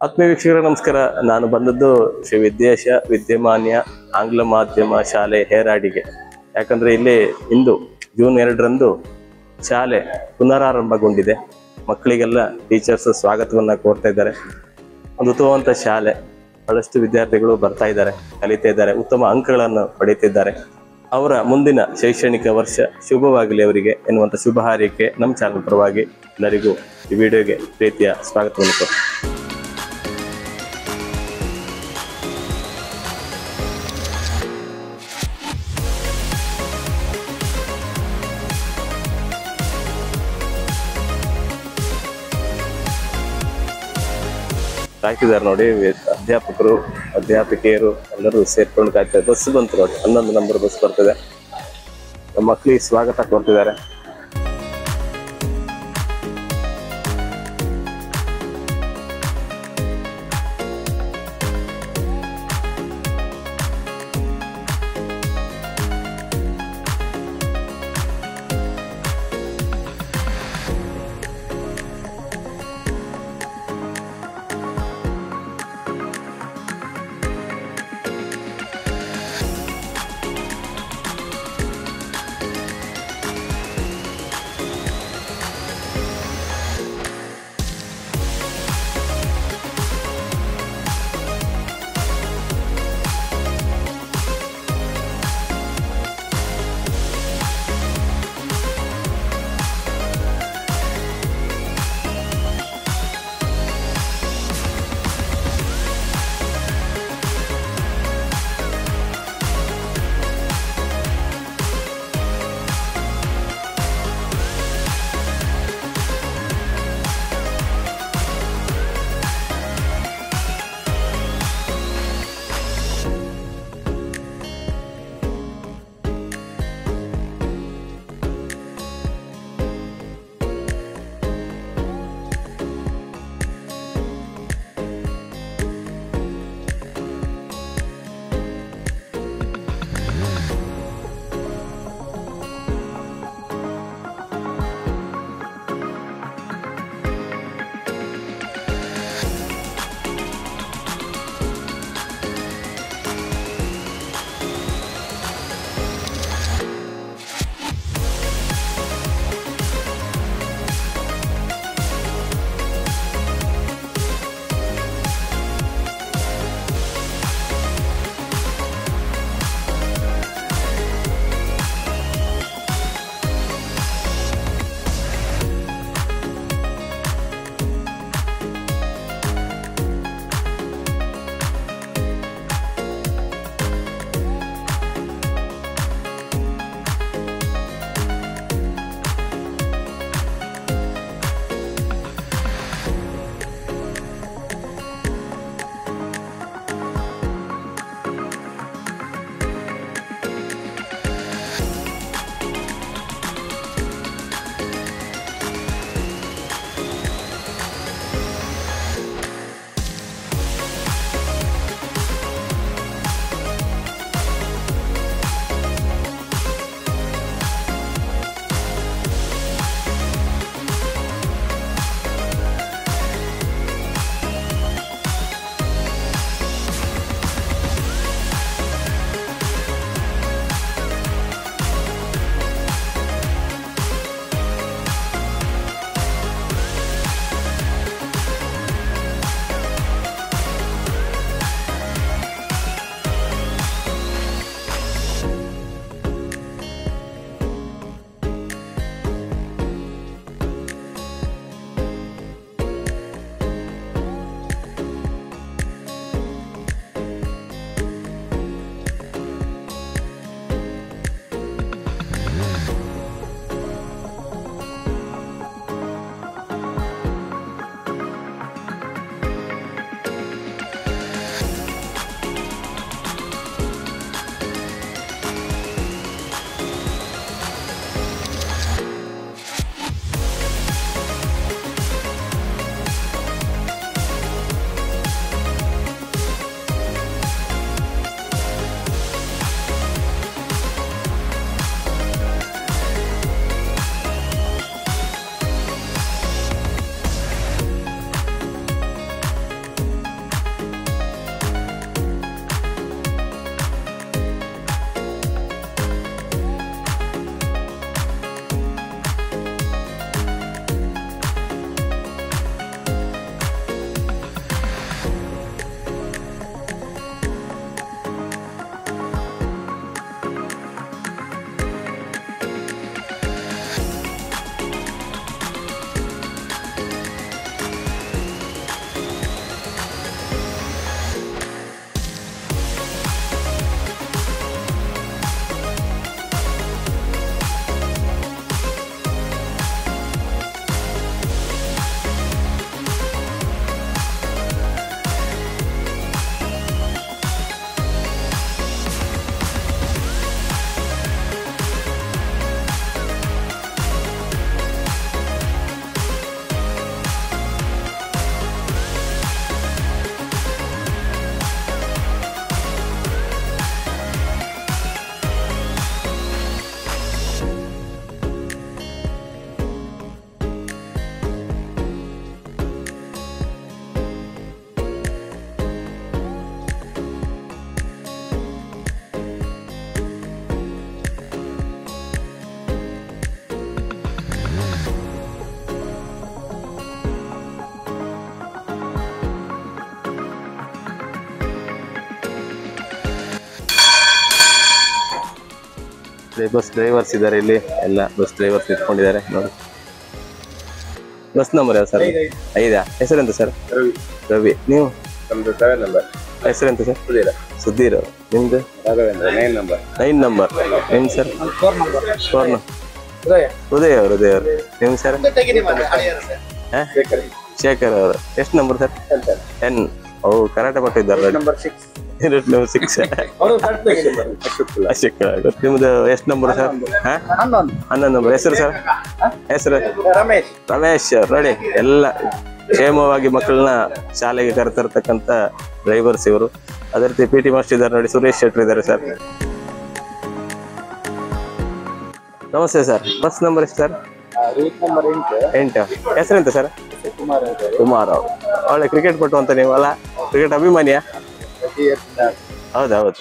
ಆತ್ಮೀಯ ವೀಕ್ಷಕರ ನಮಸ್ಕಾರ. ನಾನು ಬಂದದ್ದು ಶ್ರೀ ವಿದ್ಯೇಶ ವಿದ್ಯಮಾನ್ಯ ಆಂಗ್ಲ ಮಾಧ್ಯಮ ಶಾಲೆ ಹೇರಾಡಿಗೆ. ಯಾಕಂದ್ರೆ ಇಲ್ಲಿ ಇಂದು ಜೂನ್ 2ರಂದು ಶಾಲೆ ಪುನರಾರಂಭಗೊಂಡಿದೆ. ಮಕ್ಕಳಿಗೆಲ್ಲ ಟೀಚರ್ಸ್ ಸ್ವಾಗತವನ್ನ ಕೋರ್ತಾ ಇದ್ದಾರೆ. ಒಂದು ಉತ್ತಮವಂತ ಶಾಲೆ, ಬಹಳಷ್ಟು ವಿದ್ಯಾರ್ಥಿಗಳು ಬರ್ತಾ ಇದ್ದಾರೆ, ಕಲಿತಾ ಇದ್ದಾರೆ, ಉತ್ತಮ ಅಂಕಗಳನ್ನು ಪಡೀತಿದ್ದಾರೆ. ಅವರ ಮುಂದಿನ ಶೈಕ್ಷಣಿಕ ವರ್ಷ ಶುಭವಾಗಲಿ ಅವರಿಗೆ ಎನ್ನುವಂಥ ಶುಭ ಹಾರೈಕೆ ನಮ್ಮ ಚಾನಲ್ ಪರವಾಗಿ ಎಲ್ಲರಿಗೂ ಈ ವಿಡಿಯೋಗೆ ಪ್ರೀತಿಯ ಸ್ವಾಗತವನ್ನು ಕೋರ್ತೀನಿ. ಕಾಯ್ತಿದ್ದಾರೆ ನೋಡಿ, ಅಧ್ಯಾಪಕರು ಅಧ್ಯಾಪಿಕೆಯರು ಎಲ್ಲರೂ ಸೇರ್ಕೊಂಡು ಕಾಯ್ತಾರೆ. ಬಸ್ ಬಂತು ನೋಡಿ, 11 ನಂಬರ್ ಬಸ್ ಬರ್ತದೆ. ನಮ್ಮ ಮಕ್ಕಳಿಗೆ ಸ್ವಾಗತ ಕೋರ್ತಿದ್ದಾರೆ. ಬಸ್ ಡ್ರೈವರ್ಸ್ ಇದ್ದಾರೆ ಇಲ್ಲಿ, ಎಲ್ಲ ಬಸ್ ಡ್ರೈವರ್ಸ್ ನಿಂತ್ಕೊಂಡಿದ್ದಾರೆ ನೋಡಿ. ಬಸ್ ನಂಬರ್ ಯಾವ ಸರ್? 5. ಹೆಸರೆಂತ ಸರ್? ರವಿ. ನೀವು? ನಮ್ದು 7 ನಂಬರ್. ಹೆಸರೆಂತ ಸರ್? ಸುಧೀರ್. ನಿಮ್ದು? 9 ನಂಬರ್. 9 ನಂಬರ್. ನಿಮ್ ಸರ್? 4 ಹೃದಯ ಅವರು. ನಿಮ್ ಸರ್? ಶೇಖರ್ ಅವರು. ಎಷ್ಟು ನಂಬರ್ ಸರ್? 10. ಅವು ಕರಾಟೆ ಪಟ್ಟಿದ್ದಾರೆ. ನಂಬರ್ 6. ನಿಮ್ದು ಎಷ್ಟು ನಂಬರ್ ಸರ್? 11 ನಂಬರ್. ಹೆಸರು ಸರ್? ಹೆಸರು? ರಮೇಶ್. ನೋಡಿ, ಎಲ್ಲ ಕ್ಷೇಮವಾಗಿ ಮಕ್ಕಳನ್ನ ಶಾಲೆಗೆ ಕರೆತರ್ತಕ್ಕಂಥ ಡ್ರೈವರ್ಸ್ ಇವರು. ಅದೇ ರೀತಿ PT ಮಾಸ್ಟರ್ ಇದ್ದಾರೆ ನೋಡಿ, ಸುರೇಶ್ ಶೆಟ್ರ್ ಇದ್ದಾರೆ ಸರ್. ನಮಸ್ತೆ ಸರ್. ಬಸ್ ನಂಬರ್ ಎಷ್ಟು ಸರ್? 8. ಹೆಸರೆಂತ ಸರ್? ಕುಮಾರ್ ಅವರು. ಒಳ್ಳೆ ಕ್ರಿಕೆಟ್ ಪಟು ಅಂತ ನೀವು ಅಲ್ಲ? ಕ್ರಿಕೆಟ್ ಅಭಿಮಾನಿಯಾ? ಹೌದೌದು.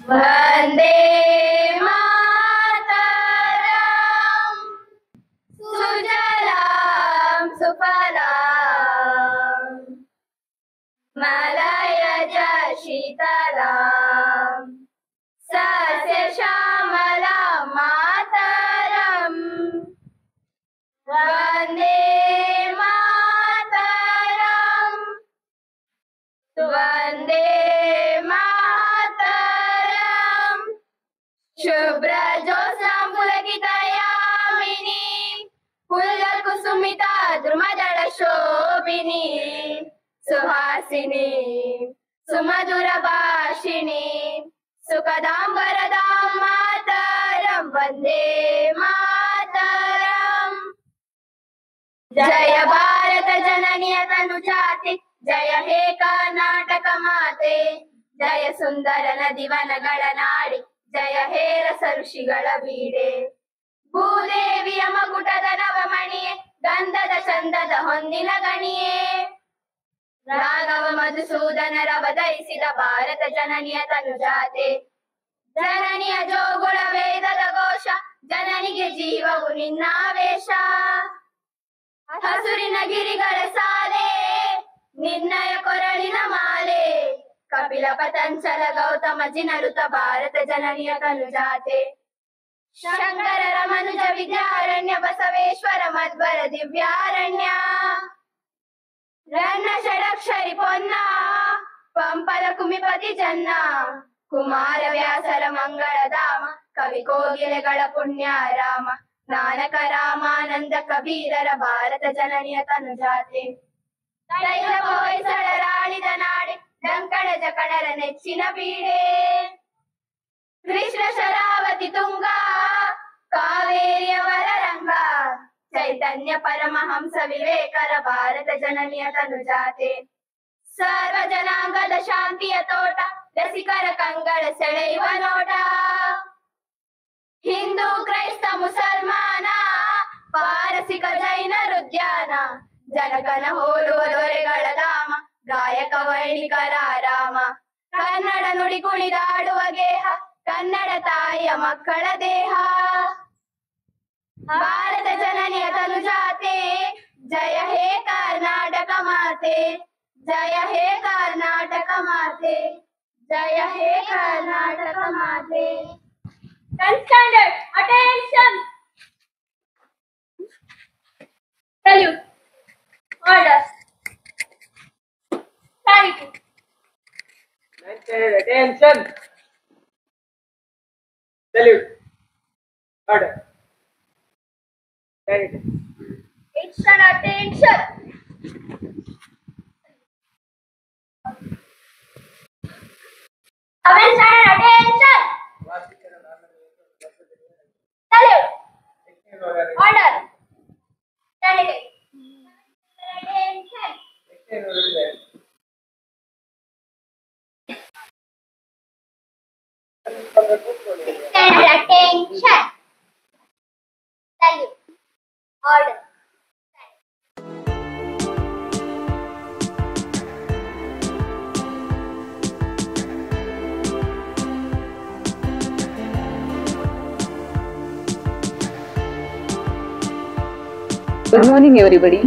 ವಂದೇ ಮಾತರಂ ಸುಜಲಾಂ ಸುಫಲಾಂ ಮಲಯಜ ಶೀತಲಾಂ ಸಸ್ಯ ಶ್ಯಾಮಲಾಂ ಮಾತರಂ ವಂದೇ ಮಾತರಂ ವಂದೇ शुभ्रजोत्स्नां पुलकितयामिनी पुल्लकुसुमिता द्रुमदलशोभिनी सुहासिनी सुमधुरभाषिणी सुखदां मातरं वन्दे मातरम्। जय भारत जननी तनुजाते, जय हे कर्नाटक माते, जय सुंदर नदिवनಗಳ ನಾಡಿ, ಜಯ ಹೇ ರಸ ಋಷಿಗಳ ಬೀಡೆ. ಭೂದೇವಿಯ ಮಗುಟದ ನವಮಣಿಯೇ, ಗಂಧದ ಚಂದದ ಹೊನ್ನಿನ ಗಣಿಯೇ, ರಾಘವ ಮಧುಸೂದನರ ಅವತರಿಸಿದ ಭಾರತ ಜನನಿಯ ತನುಜಾತೆ. ಜನನಿಯ ಜೋಗುಳ ವೇದದ ಘೋಷ, ಜನನಿಗೆ ಜೀವವು ನಿನ್ನಾವೇಶ. ಹಸುರಿನ ಗಿರಿಗಳ ಸಾಲೆ, ನಿರ್ಣಯ ಕೊರಳಿನ ಮಾಲೆ, ಕಪಿಲ ಪತಂಚಲ ಗೌತಮ ಜಿನರುತ ಭಾರತ ಜನನಿಯ ತನುಜಾತೆ. ಶಂಕರರ ಮನುಜ ವಿದ್ಯಾರಣ್ಯ, ಬಸವೇಶ್ವರ ಮಧ್ವರ ದಿವ್ಯಾರಣ್ಯ, ರನ್ನ ಷಡಕ್ಷರಿ ಪೊನ್ನ, ಪಂಪಲ ಕುಮಿಪತಿ ಜನ್ನ, ಕುಮಾರ ವ್ಯಾಸರ ಮಂಗಳಧಾಮ, ಕವಿ ಕೋಗಿಲೆಗಳ ಪುಣ್ಯಾರಾಮ, ನಾನಕ ರಾಮಾನಂದ ಕಬೀರರ ಭಾರತ ಜನನಿಯ ತನುಜಾತೆ. ತೈಲವ ಹೊಯ್ಸಳರಾಳಿದ ನಾಡೆ, ಡಂಕಣ ಜಕಣರ ನೆಚ್ಚಿನ ಬೀಡೆ, ಕೃಷ್ಣ ಶರಾವತಿ ತುಂಗ, ಕಾವೇರಿಯವರ ರಂಗ, ಚೈತನ್ಯ ಪರಮಹಂಸ ವಿವೇಕರ ಭಾರತ ಜನನಿಯ ತನುಜಾತೆ. ಸರ್ವ ಜನಾಂಗದ ಶಾಂತಿಯ ತೋಟ, ರಸಿಕರ ಕಂಗಳ ಸೆಳೆಯುವ ನೋಟ, ಹಿಂದೂ ಕ್ರೈಸ್ತ ಮುಸಲ್ಮಾನ, ಪಾರಸಿಕ ಜೈನರ ಉದ್ಯಾನ, ಜನಕನ ಹೋಲುವ ದೊರೆಗಳ ಧಾಮ, ಗಾಯಕ ವೈಣಿಕರ ರಾಮ. ಕನ್ನಡ ನುಡಿ ಕುಣಿದಾಡುವ ಗೇಹ, ಕನ್ನಡ ತಾಯಿಯ ಮಕ್ಕಳ ದೇಹ. ಭಾರತ ಜನನಿಯ ತನುಜಾತೆ, ಜಯ ಹೇ ಕರ್ನಾಟಕ ಮಾತೆ, ಜಯ ಹೇ ಕರ್ನಾಟಕ ಮಾತೆ, ಜಯ ಹೇ ಕರ್ನಾಟಕ ಮಾತೆ. Standard, attention. Salute. Order. Thank you. Attention. Salute. Order. Very Attention. Attention. Salute. Order. Attention. Attention. Salute. Order. Good morning, everybody.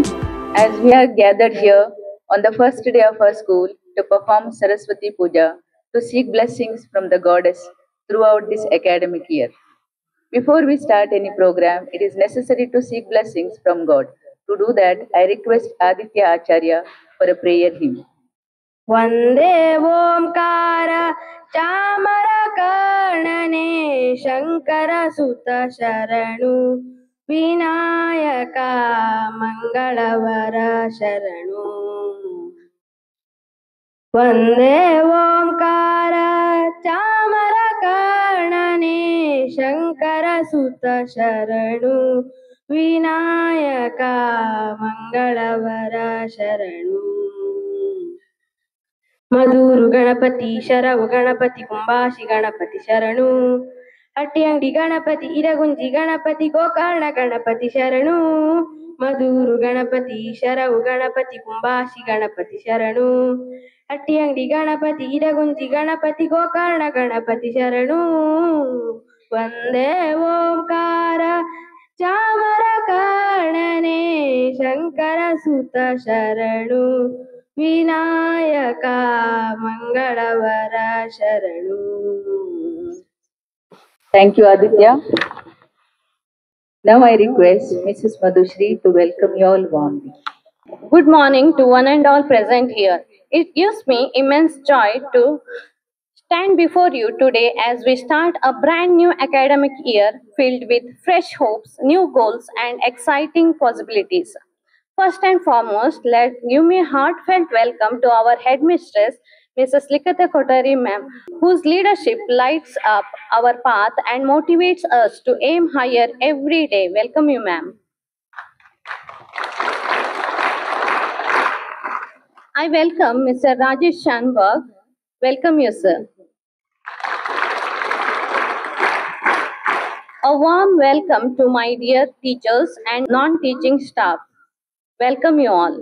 As we are gathered here on the first day of our school to perform Saraswati Puja to seek blessings from the goddess throughout this academic year. Before we start any program, it is necessary to seek blessings from God. To do that, I request Aditya Acharya for a prayer hymn. वन्दे ओंकार चामरकर्णने शङ्करसुत शरणु विनायका मङ्गलवर शरणु वन्दे ओंकार चामरकर्णने शङ्करसुत शरणु विनायका मङ्गलवर शरणु ಮಧುರು ಗಣಪತಿ ಶರವು ಗಣಪತಿ ಕುಂಬಾಶಿ ಗಣಪತಿ ಶರಣು ಹಟ್ಟಿಯಂಗಡಿ ಗಣಪತಿ ಇರಗುಂಜಿ ಗಣಪತಿ ಗೋಕರ್ಣ ಗಣಪತಿ ಶರಣು ಮಧುರು ಗಣಪತಿ ಶರವು ಗಣಪತಿ ಕುಂಬಾಶಿ ಗಣಪತಿ ಶರಣು ಹಟ್ಟಿಯಂಗಡಿ ಗಣಪತಿ ಇರಗುಂಜಿ ಗಣಪತಿ ಗೋಕರ್ಣ ಗಣಪತಿ ಶರಣು ವಂದೇ ಓಂಕಾರ ಚಾಮರ ಕರ್ಣನೆ ಶಂಕರ ಸುತ ಶರಣು ವಿನಾಯಕ ಮಂಗಳವರ ಶರಣು. Thank you, Aditya. Now I request Mrs. Madhushri to welcome you all warmly. Good morning to one and all present here. It gives me immense joy to stand before you today as we start a brand new academic year filled with fresh hopes, new goals, and exciting possibilities. First and foremost, let give me a heartfelt welcome to our headmistress, Mrs. Likata Kotari ma'am, whose leadership lights up our path and motivates us to aim higher every day. Welcome you, ma'am. I welcome Mr. Rajesh Shanbag. Welcome you, sir. A warm welcome to my dear teachers and non-teaching staff. Welcome you all.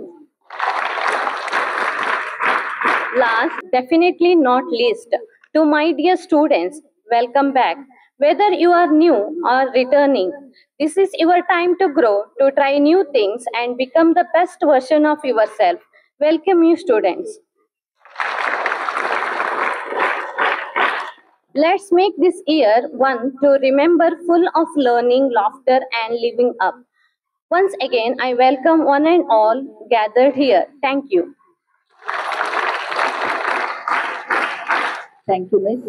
Last, definitely not least, to my dear students, welcome back. Whether you are new or returning, this is your time to grow, to try new things and become the best version of yourself. Welcome you, students. Let's make this year one to remember, full of learning, laughter, and living up. Once again, I welcome one and all gathered here. Thank you. Thank you, Miss.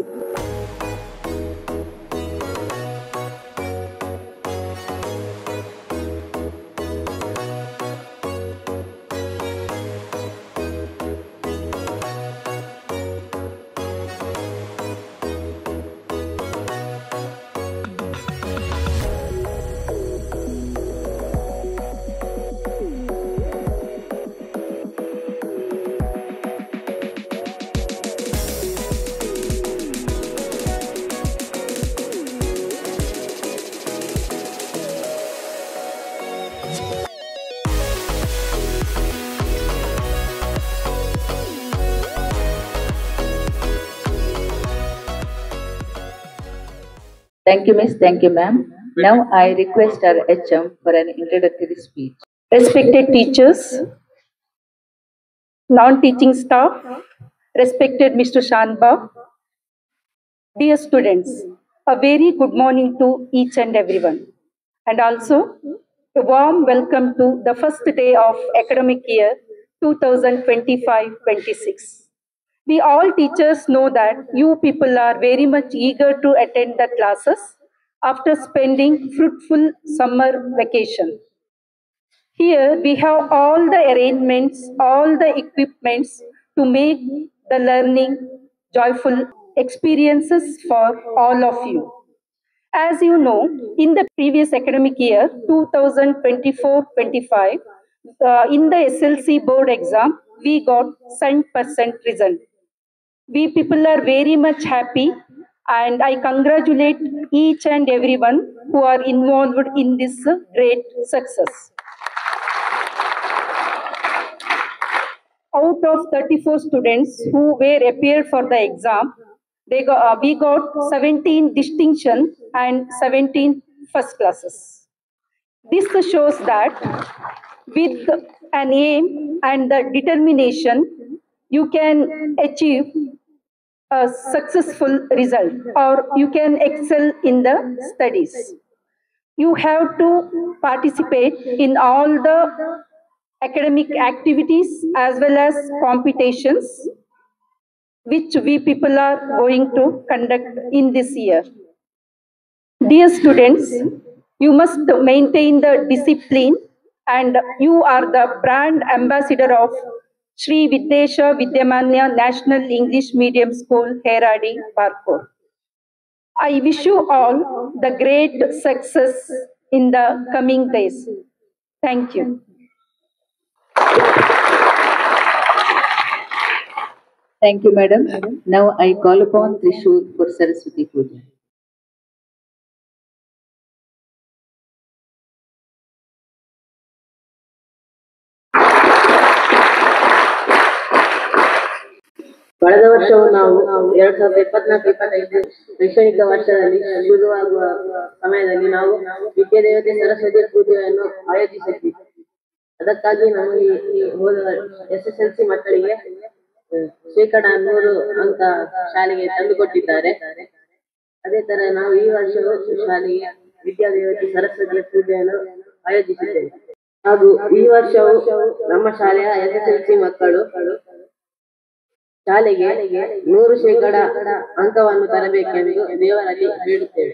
Thank you, Miss. Thank you, ma'am. Now I request our HM for an introductory speech. Respected teachers, non-teaching staff, respected Mr. Shanbag, dear students, a very good morning to each and everyone. And also, a warm welcome to the first day of academic year 2025-26. We all teachers know that you people are very much eager to attend the classes after spending fruitful summer vacation. Here we have all the arrangements, all the equipments to make the learning joyful experiences for all of you. As you know, in the previous academic year, 2024-25, in the SLC board exam, we got 100% result. We people are very much happy, and I congratulate each and everyone who are involved in this great success. Out of 34 students who were appeared for the exam, we got 17 distinction and 17 first classes. This shows that with an aim and the determination, you can achieve a successful result or you can excel in the studies. You have to participate in all the academic activities as well as competitions which we people are going to conduct in this year. Dear students, you must maintain the discipline and you are the brand ambassador of Sri Videsha Vidyamanya National English Medium School, Heradi, Barpur. I wish you all the great success in the coming days. Thank you. Thank you, madam. Now I call upon Trishul for Saraswati Puja. ಕಳೆದ ವರ್ಷವು ನಾವು 2024-25 ಶೈಕ್ಷಣಿಕ ವರ್ಷದಲ್ಲಿ ಶುರುವಾಗುವ ಸಮಯದಲ್ಲಿ ನಾವು ವಿದ್ಯಾದೇವತೆ ಸರಸ್ವತಿ ಪೂಜೆಯನ್ನು ಆಯೋಜಿಸಿದ್ವಿ. ಅದಕ್ಕಾಗಿ ನಮಗೆ ಹೋದ SSLC ಮಕ್ಕಳಿಗೆ 100% ಅಂಕ ಶಾಲೆಗೆ ತಂದುಕೊಟ್ಟಿದ್ದಾರೆ. ಅದೇ ತರ ನಾವು ಈ ವರ್ಷವೂ ಶಾಲೆಗೆ ವಿದ್ಯಾದೇವತೆ ಸರಸ್ವತಿಯ ಪೂಜೆಯನ್ನು ಆಯೋಜಿಸಿದ್ದೇವೆ. ಹಾಗೂ ಈ ವರ್ಷವೂ ನಮ್ಮ ಶಾಲೆಯ SSLC ಮಕ್ಕಳು ಶಾಲೆಗೆ 100% ಅಂಕವನ್ನು ತರಬೇಕೆಂದು ದೇವರಲ್ಲಿ ಬೇಡುತ್ತೇವೆ.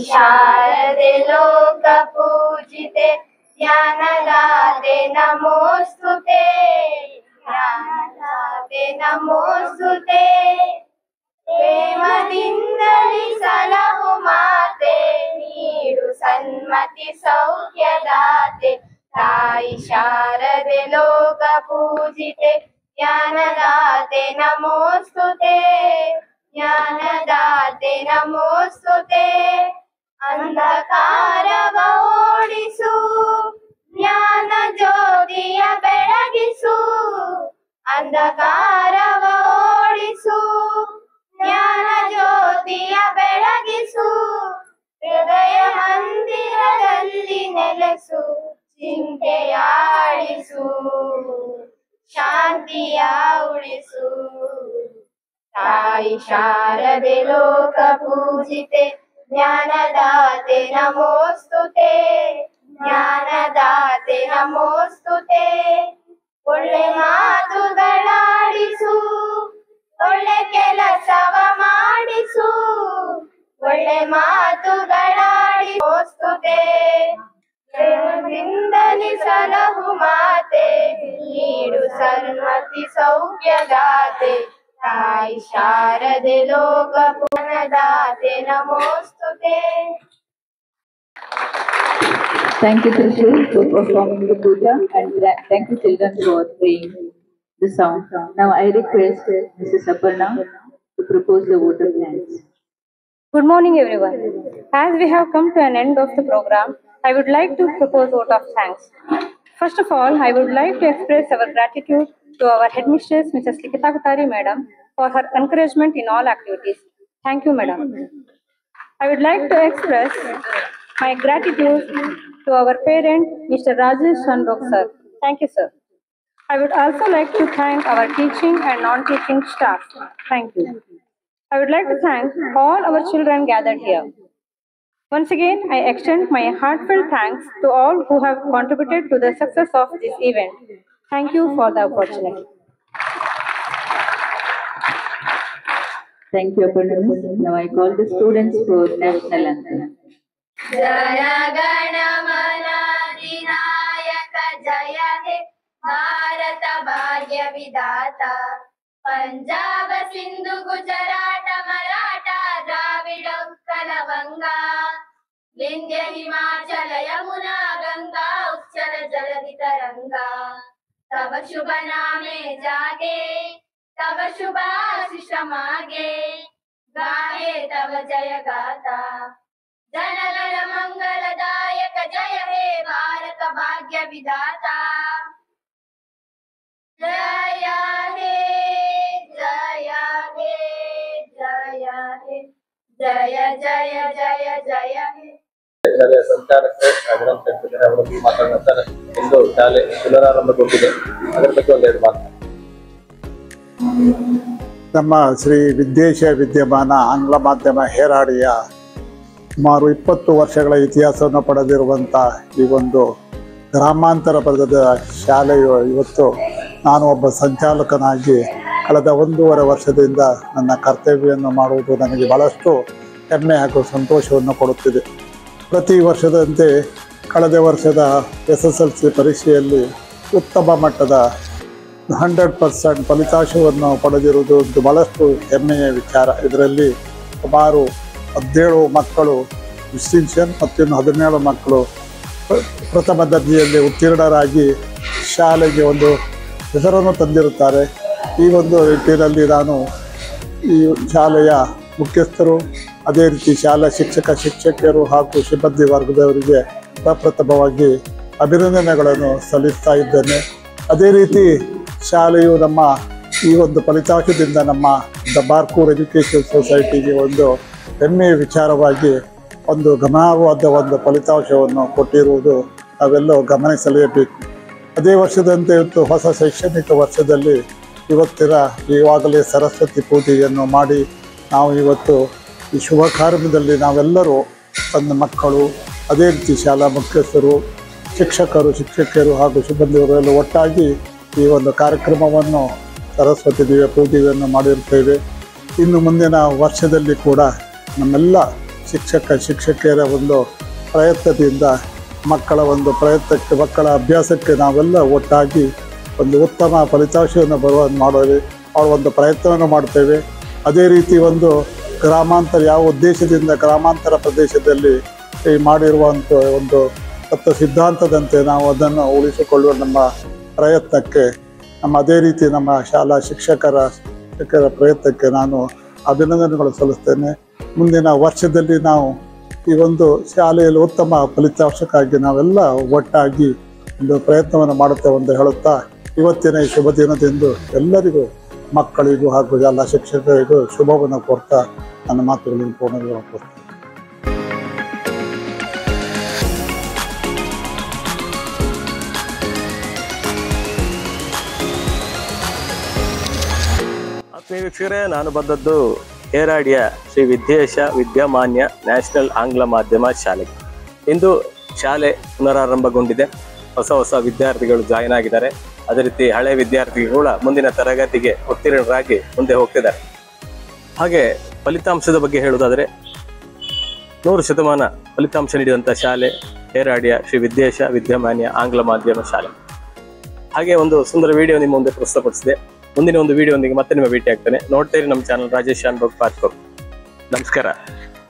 शारदे लोक पूजिते ज्ञानदाते नमोस्तुते ज्ञानदाते नमोस्तुते प्रेमದಿಂದಲಿ ಸಲಹು ಮಾತೆ ನೀಡು ಸನ್ಮತಿ ಸೌಖ್ಯದಾತೆ ತಾಯಿ ಶಾರದೆ ಲೋಕ ಪೂಜಿತೆ ज्ञानदाते नमोस्तुते ज्ञानदाते नमोस्तुते अंधकारವ ಓಡಿಸು ಜ್ಞಾನ ಜ್ಯೋತಿಯ ಬೆಳಗಿಸು ಅಂಧಕಾರವ ಓಡಿಸು ಜ್ಞಾನ ಜ್ಯೋತಿಯ ಬೆಳಗಿಸು ಹೃದಯ ಮಂದಿರದಲ್ಲಿ ನೆಲೆಸು ಶ್ರೀ ತಾಯಿ ಶಾರದೆ ಲೋಕ ಪೂಜಿತೆ ಜ್ಞಾನದಾತೆ ನಮೋಸ್ತುತೆ ಜ್ಞಾನದಾತೆ ನಮೋಸ್ತುತೆ ಒಳ್ಳೆ ಮಾತುಗಳಾಡಿಸು ಒಳ್ಳೆ ಕೆಲಸವ ಮಾಡಿಸು ಒಳ್ಳೆ ಮಾತುಗಳಾಡಿ ಸ್ತುತೆ ಪ್ರೇಮದಿಂದಲಿ ಸಲಹು ಮಾತೆ ನೀಡು ಸನ್ಮತಿ ಸೌಖ್ಯದಾತೆ ತಾಯಿ ಶಾರದೆ ಲೋಕ ಪುನದಾತೆ ನಮೋಸ್ತುತೆ. Thank you, Trishul, for performing the puja, and thank you, children, for praying the song. Now I request Mrs. Aparna to propose the vote of thanks. Good morning, everyone. As we have come to an end of the program, I would like to propose vote of thanks. First of all, I would like to express our gratitude to our headmistress, Mrs. Likita Kutari Madam, for her encouragement in all activities. Thank you, Madam. I would like to express my gratitude to our parent, Mr. Rajesh Shanrok sir. Thank you, sir. I would also like to thank our teaching and non-teaching staff. Thank you. I would like to thank all our children gathered here. Once again, I extend my heartfelt thanks to all who have contributed to the success of this event. Thank you for the opportunity. Thank you, Aparna. Now I call the students for national anthem. जय गण मन अधिनायक जय हे भारत भाग्य विधाता पंजाब सिंधु गुजरात मराठा द्राविड उत्कल गंगा विंध्य हिमाचल यमुना गंगा उच्चल जलधि तरंगा तब शुभ नामे जागे तब शुभ आशीष मागे गाहे तब जय गाथा जनगण मंगलदायक जय हे भारत भाग्य विधाता जय हे जय हे जय हे जय जय जय जय हे ಶಾಲೆಯ ಸಂಚಾಲಕರು ಅಭಿರಾಮ್ ಶಂಕರ್ ಅವರು ಮಾತನಾಡುತ್ತಾರೆ. ಇಂದು ಶಾಲೆ ಪುನರಾರಂಭಗೊಂಡಿದೆ, ಅದರ ಬಗ್ಗೆ ಒಂದೆರಡು ಮಾತು. ನಮ್ಮ ಶ್ರೀ ವಿದ್ಯೇಶ ವಿದ್ಯಮಾನ ಆಂಗ್ಲ ಮಾಧ್ಯಮ ಹೇರಾಡಿಯ ಸುಮಾರು 20 ವರ್ಷಗಳ ಇತಿಹಾಸವನ್ನು ಪಡೆದಿರುವಂಥ ಈ ಒಂದು ಗ್ರಾಮಾಂತರ ಪಡೆದ ಶಾಲೆಯು ಇವತ್ತು ನಾನು ಒಬ್ಬ ಸಂಚಾಲಕನಾಗಿ ಕಳೆದ 1.5 ವರ್ಷದಿಂದ ನನ್ನ ಕರ್ತವ್ಯವನ್ನು ಮಾಡುವುದು ನನಗೆ ಬಹಳಷ್ಟು ಹೆಮ್ಮೆ ಹಾಗೂ ಸಂತೋಷವನ್ನು ಕೊಡುತ್ತಿದೆ. ಪ್ರತಿ ವರ್ಷದಂತೆ ಕಳೆದ ವರ್ಷದ SSLC ಪರೀಕ್ಷೆಯಲ್ಲಿ ಉತ್ತಮ ಮಟ್ಟದ 100% ಫಲಿತಾಂಶವನ್ನು ಪಡೆದಿರುವುದು ಒಂದು ಬಹಳಷ್ಟು ಹೆಮ್ಮೆಯ ವಿಚಾರ. ಇದರಲ್ಲಿ ಸುಮಾರು 17 ಮಕ್ಕಳು ಡಿಸ್ಟಿಂಕ್ಷನ್ ಮತ್ತು ಇನ್ನು 17 ಮಕ್ಕಳು ಪ್ರಥಮ ದರ್ಜೆಯಲ್ಲಿ ಉತ್ತೀರ್ಣರಾಗಿ ಶಾಲೆಗೆ ಒಂದು ಹೆಸರನ್ನು ತಂದಿರುತ್ತಾರೆ. ಈ ಒಂದು ನಿಟ್ಟಿನಲ್ಲಿ ನಾನು ಈ ಶಾಲೆಯ ಮುಖ್ಯಸ್ಥರು, ಅದೇ ರೀತಿ ಶಾಲಾ ಶಿಕ್ಷಕಿಯರು ಹಾಗೂ ಸಿಬ್ಬಂದಿ ವರ್ಗದವರಿಗೆ ಪ್ರಪ್ರಥಮವಾಗಿ ಅಭಿನಂದನೆಗಳನ್ನು ಸಲ್ಲಿಸ್ತಾ ಇದ್ದೇನೆ. ಅದೇ ರೀತಿ ಶಾಲೆಯು ನಮ್ಮ ಈ ಒಂದು ಫಲಿತಾಂಶದಿಂದ ನಮ್ಮ ದ ಬಾರ್ಕೂರ್ ಎಜುಕೇಷನ್ ಸೊಸೈಟಿಗೆ ಒಂದು ಹೆಮ್ಮೆಯ ವಿಚಾರವಾಗಿ ಒಂದು ಗಮನಾರ್ಹವಾದ ಒಂದು ಫಲಿತಾಂಶವನ್ನು ಕೊಟ್ಟಿರುವುದು ನಾವೆಲ್ಲೋ ಗಮನಿಸಲೇಬೇಕು. ಅದೇ ವರ್ಷದಂತೆ ಇವತ್ತು ಹೊಸ ಶೈಕ್ಷಣಿಕ ವರ್ಷದಲ್ಲಿ ಈವಾಗಲೇ ಸರಸ್ವತಿ ಪೂಜೆಯನ್ನು ಮಾಡಿ ನಾವು ಇವತ್ತು ಈ ಶುಭ ಕಾರ್ಯದಲ್ಲಿ ನಾವೆಲ್ಲರೂ ತನ್ನ ಮಕ್ಕಳು, ಅದೇ ರೀತಿ ಶಾಲಾ ಮುಖ್ಯಸ್ಥರು, ಶಿಕ್ಷಕಿಯರು ಹಾಗೂ ಸಿಬ್ಬಂದಿಯವರೆಲ್ಲ ಒಟ್ಟಾಗಿ ಈ ಒಂದು ಕಾರ್ಯಕ್ರಮವನ್ನು ಸರಸ್ವತಿ ದೇವಿಯ ಪೂಜೆಯನ್ನು ಮಾಡಿರುತ್ತೇವೆ. ಇನ್ನು ಮುಂದಿನ ವರ್ಷದಲ್ಲಿ ಕೂಡ ನಮ್ಮೆಲ್ಲ ಶಿಕ್ಷಕಿಯರ ಒಂದು ಪ್ರಯತ್ನದಿಂದ ಮಕ್ಕಳ ಅಭ್ಯಾಸಕ್ಕೆ ನಾವೆಲ್ಲ ಒಟ್ಟಾಗಿ ಒಂದು ಉತ್ತಮ ಫಲಿತಾಂಶವನ್ನು ಮಾಡುವ ಒಂದು ಪ್ರಯತ್ನವನ್ನು ಮಾಡ್ತೇವೆ. ಅದೇ ರೀತಿ ಒಂದು ಯಾವ ಉದ್ದೇಶದಿಂದ ಗ್ರಾಮಾಂತರ ಪ್ರದೇಶದಲ್ಲಿ ಮಾಡಿರುವಂಥ ಒಂದು ತತ್ವ ಸಿದ್ಧಾಂತದಂತೆ ನಾವು ಅದನ್ನು ಉಳಿಸಿಕೊಳ್ಳುವ ನಮ್ಮ ಪ್ರಯತ್ನಕ್ಕೆ ಅದೇ ರೀತಿ ನಮ್ಮ ಶಾಲಾ ಶಿಕ್ಷಕರ ಪ್ರಯತ್ನಕ್ಕೆ ನಾನು ಅಭಿನಂದನೆಗಳು ಸಲ್ಲಿಸ್ತೇನೆ. ಮುಂದಿನ ವರ್ಷದಲ್ಲಿ ನಾವು ಈ ಒಂದು ಶಾಲೆಯಲ್ಲಿ ಉತ್ತಮ ಫಲಿತಾಂಶಕ್ಕಾಗಿ ನಾವೆಲ್ಲ ಒಟ್ಟಾಗಿ ಒಂದು ಪ್ರಯತ್ನವನ್ನು ಮಾಡುತ್ತೇವೆ ಎಂದು ಹೇಳುತ್ತಾ ಇವತ್ತಿನ ಈ ಶುಭ ದಿನದಂದು ಎಲ್ಲರಿಗೂ, ಮಕ್ಕಳಿಗೂ ಹಾಗೂ ಎಲ್ಲ ಶಿಕ್ಷಕರಿಗೂ ಶುಭವನ್ನು ಕೋರ್ತಾ ನನ್ನ ಮಾತುಗಳನ್ನು ಪೂರ್ಣಗೊಳಿಸುತ್ತೇನೆ. ಆತ್ಮೀಯ ವೀಕ್ಷಕರೇ, ನಾನು ಬಂದದ್ದು ಹೇರಾಡಿಯ ಶ್ರೀ ವಿದ್ಯೇಶ ವಿದ್ಯಾಮಾನ್ಯ ನ್ಯಾಷನಲ್ ಆಂಗ್ಲ ಮಾಧ್ಯಮ ಶಾಲೆಗೆ. ಇಂದು ಶಾಲೆ ಪುನರಾರಂಭಗೊಂಡಿದೆ. ಹೊಸ ವಿದ್ಯಾರ್ಥಿಗಳು ಜಾಯಿನ್ ಆಗಿದ್ದಾರೆ. ಅದೇ ರೀತಿ ಹಳೆ ವಿದ್ಯಾರ್ಥಿಗಳು ಮುಂದಿನ ತರಗತಿಗೆ ಉತ್ತೀರ್ಣರಾಗಿ ಮುಂದೆ ಹೋಗ್ತಿದ್ದಾರೆ. ಹಾಗೆ ಫಲಿತಾಂಶದ ಬಗ್ಗೆ ಹೇಳುವುದಾದರೆ 100% ಫಲಿತಾಂಶ ನೀಡಿದಂಥ ಶಾಲೆ ಹೇರಾಡಿಯ ಶ್ರೀ ವಿದ್ಯೇಶ ವಿದ್ಯಾಮಾನ್ಯ ಆಂಗ್ಲ ಮಾಧ್ಯಮ ಶಾಲೆ. ಹಾಗೆ ಒಂದು ಸುಂದರ ವಿಡಿಯೋ ನಿಮ್ಮ ಮುಂದೆ ಪ್ರಸ್ತುತಪಡಿಸಿದೆ. ಮುಂದಿನ ಒಂದು ವಿಡಿಯೋದೊಂದಿಗೆ ಮತ್ತೆ ನಿಮ್ಮ ಭೇಟಿ ಆಗ್ತಾನೆ. ನೋಡ್ತಾ ಇರಿ ನಮ್ಮ ಚಾನಲ್ ರಾಜೇಶ್ ಶಾನ್ಭೋಗ್ ಪಾರ್ಕೋರ್. ನಮಸ್ಕಾರ.